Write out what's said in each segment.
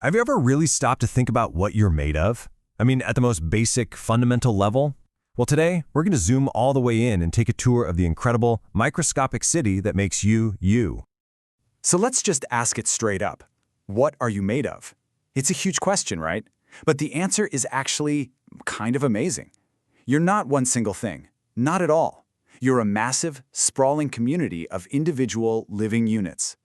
Have you ever really stopped to think about what you're made of? I mean, at the most basic, fundamental level? Well, today, we're going to zoom all the way in and take a tour of the incredible, microscopic city that makes you, you. So let's just ask it straight up. What are you made of? It's a huge question, right? But the answer is actually kind of amazing. You're not one single thing. Not at all. You're a massive, sprawling community of individual living units.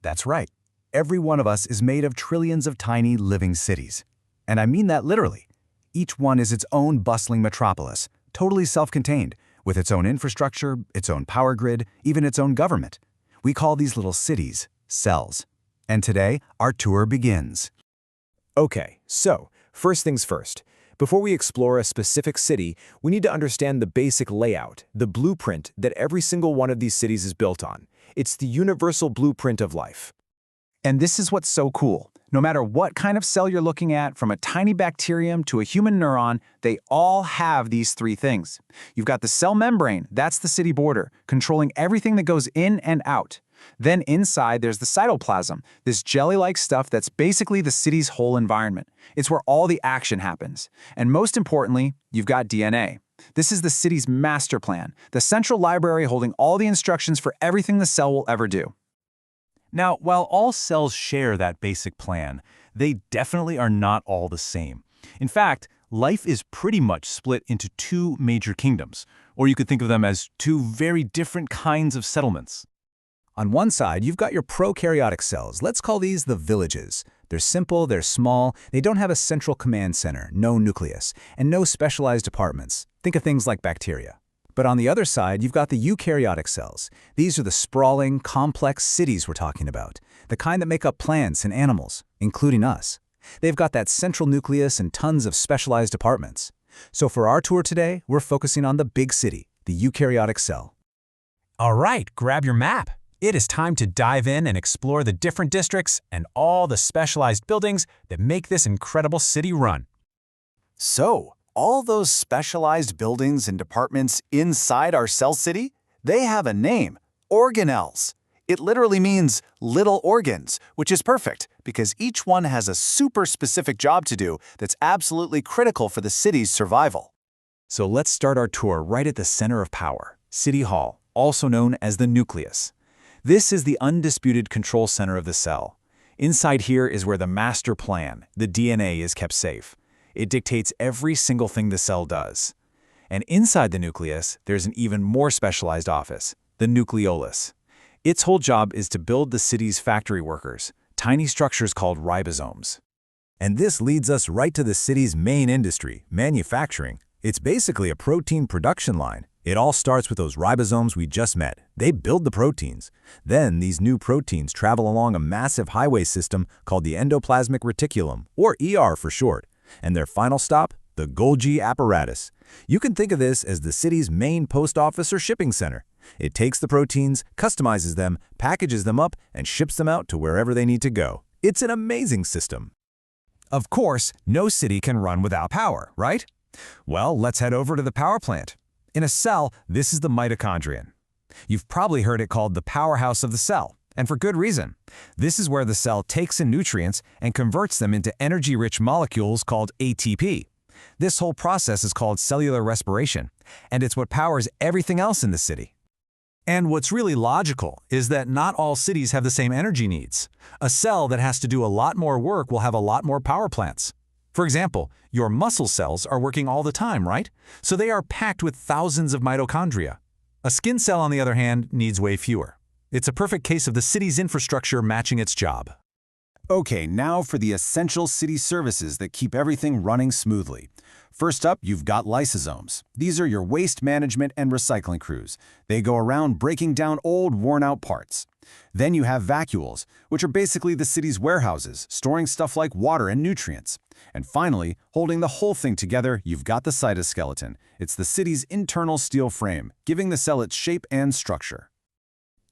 That's right. Every one of us is made of trillions of tiny living cities. And I mean that literally. Each one is its own bustling metropolis, totally self-contained, with its own infrastructure, its own power grid, even its own government. We call these little cities cells. And today, our tour begins. Okay, so first things first. Before we explore a specific city, we need to understand the basic layout, the blueprint that every single one of these cities is built on. It's the universal blueprint of life. And this is what's so cool. No matter what kind of cell you're looking at, from a tiny bacterium to a human neuron, they all have these three things. You've got the cell membrane, that's the city border, controlling everything that goes in and out. Then inside, there's the cytoplasm, this jelly-like stuff that's basically the city's whole environment. It's where all the action happens. And most importantly, you've got DNA. This is the city's master plan, the central library holding all the instructions for everything the cell will ever do. Now, while all cells share that basic plan, they definitely are not all the same. In fact, life is pretty much split into two major kingdoms, or you could think of them as two very different kinds of settlements. On one side, you've got your prokaryotic cells. Let's call these the villages. They're simple, they're small, they don't have a central command center, no nucleus, and no specialized departments. Think of things like bacteria. But on the other side, you've got the eukaryotic cells. These are the sprawling, complex cities we're talking about, the kind that make up plants and animals, including us. They've got that central nucleus and tons of specialized departments. So for our tour today, we're focusing on the big city, the eukaryotic cell. All right, grab your map. It is time to dive in and explore the different districts and all the specialized buildings that make this incredible city run. So, all those specialized buildings and departments inside our cell city, they have a name, organelles. It literally means little organs, which is perfect because each one has a super specific job to do that's absolutely critical for the city's survival. So let's start our tour right at the center of power, City Hall, also known as the nucleus. This is the undisputed control center of the cell. Inside here is where the master plan, the DNA, is kept safe. It dictates every single thing the cell does. And inside the nucleus, there's an even more specialized office, the nucleolus. Its whole job is to build the city's factory workers, tiny structures called ribosomes. And this leads us right to the city's main industry, manufacturing. It's basically a protein production line. It all starts with those ribosomes we just met. They build the proteins. Then these new proteins travel along a massive highway system called the endoplasmic reticulum, or ER for short. And their final stop, the Golgi apparatus. You can think of this as the city's main post office or shipping center. It takes the proteins, customizes them, packages them up, and ships them out to wherever they need to go. It's an amazing system. Of course, no city can run without power, right? Well, let's head over to the power plant. In a cell, this is the mitochondrion. You've probably heard it called the powerhouse of the cell, and for good reason. This is where the cell takes in nutrients and converts them into energy-rich molecules called ATP. This whole process is called cellular respiration, and it's what powers everything else in the city. And what's really logical is that not all cities have the same energy needs. A cell that has to do a lot more work will have a lot more power plants. For example, your muscle cells are working all the time, right? So they are packed with thousands of mitochondria. A skin cell, on the other hand, needs way fewer. It's a perfect case of the city's infrastructure matching its job. Okay, now for the essential city services that keep everything running smoothly. First up, you've got lysosomes. These are your waste management and recycling crews. They go around breaking down old, worn-out parts. Then you have vacuoles, which are basically the city's warehouses, storing stuff like water and nutrients. And finally, holding the whole thing together, you've got the cytoskeleton. It's the city's internal steel frame, giving the cell its shape and structure.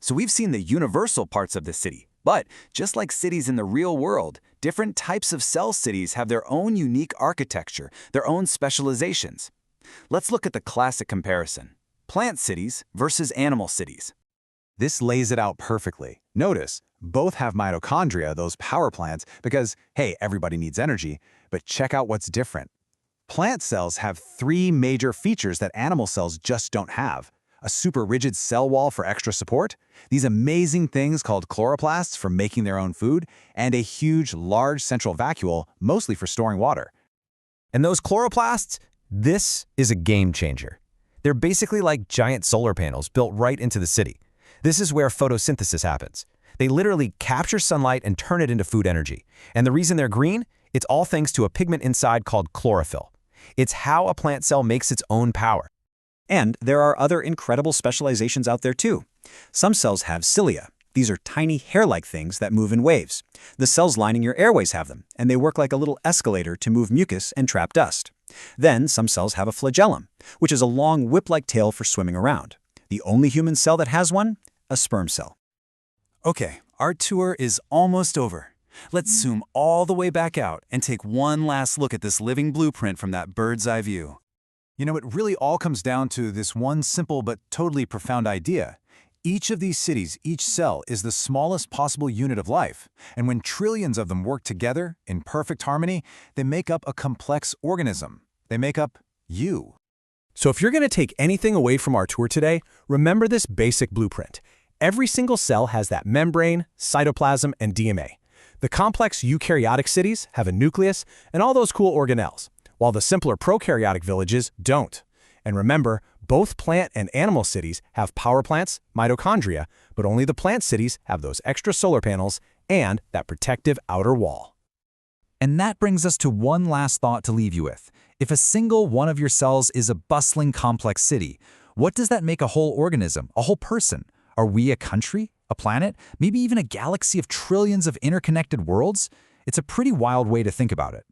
So we've seen the universal parts of the city. But just like cities in the real world, different types of cell cities have their own unique architecture, their own specializations. Let's look at the classic comparison: plant cities versus animal cities. This lays it out perfectly. Notice, Both have mitochondria, those power plants, because, hey, everybody needs energy. But check out what's different. Plant cells have three major features that animal cells just don't have. A super rigid cell wall for extra support, these amazing things called chloroplasts for making their own food, and a huge, large central vacuole, mostly for storing water. And those chloroplasts, this is a game changer. They're basically like giant solar panels built right into the city. This is where photosynthesis happens. They literally capture sunlight and turn it into food energy. And the reason they're green? It's all thanks to a pigment inside called chlorophyll. It's how a plant cell makes its own power. And there are other incredible specializations out there too. Some cells have cilia. These are tiny hair-like things that move in waves. The cells lining your airways have them, and they work like a little escalator to move mucus and trap dust. Then some cells have a flagellum, which is a long whip-like tail for swimming around. The only human cell that has one? A sperm cell. Okay, our tour is almost over. Let's zoom all the way back out and take one last look at this living blueprint from that bird's eye view. You know, it really all comes down to this one simple but totally profound idea. Each of these cities, each cell, is the smallest possible unit of life. And when trillions of them work together in perfect harmony, they make up a complex organism. They make up you. So if you're going to take anything away from our tour today, remember this basic blueprint. Every single cell has that membrane, cytoplasm, and DNA. The complex eukaryotic cities have a nucleus and all those cool organelles, while the simpler prokaryotic villages don't. And remember, both plant and animal cities have power plants, mitochondria, but only the plant cities have those extra solar panels and that protective outer wall. And that brings us to one last thought to leave you with. If a single one of your cells is a bustling, complex city, what does that make a whole organism, a whole person? Are we a country, a planet, maybe even a galaxy of trillions of interconnected worlds? It's a pretty wild way to think about it.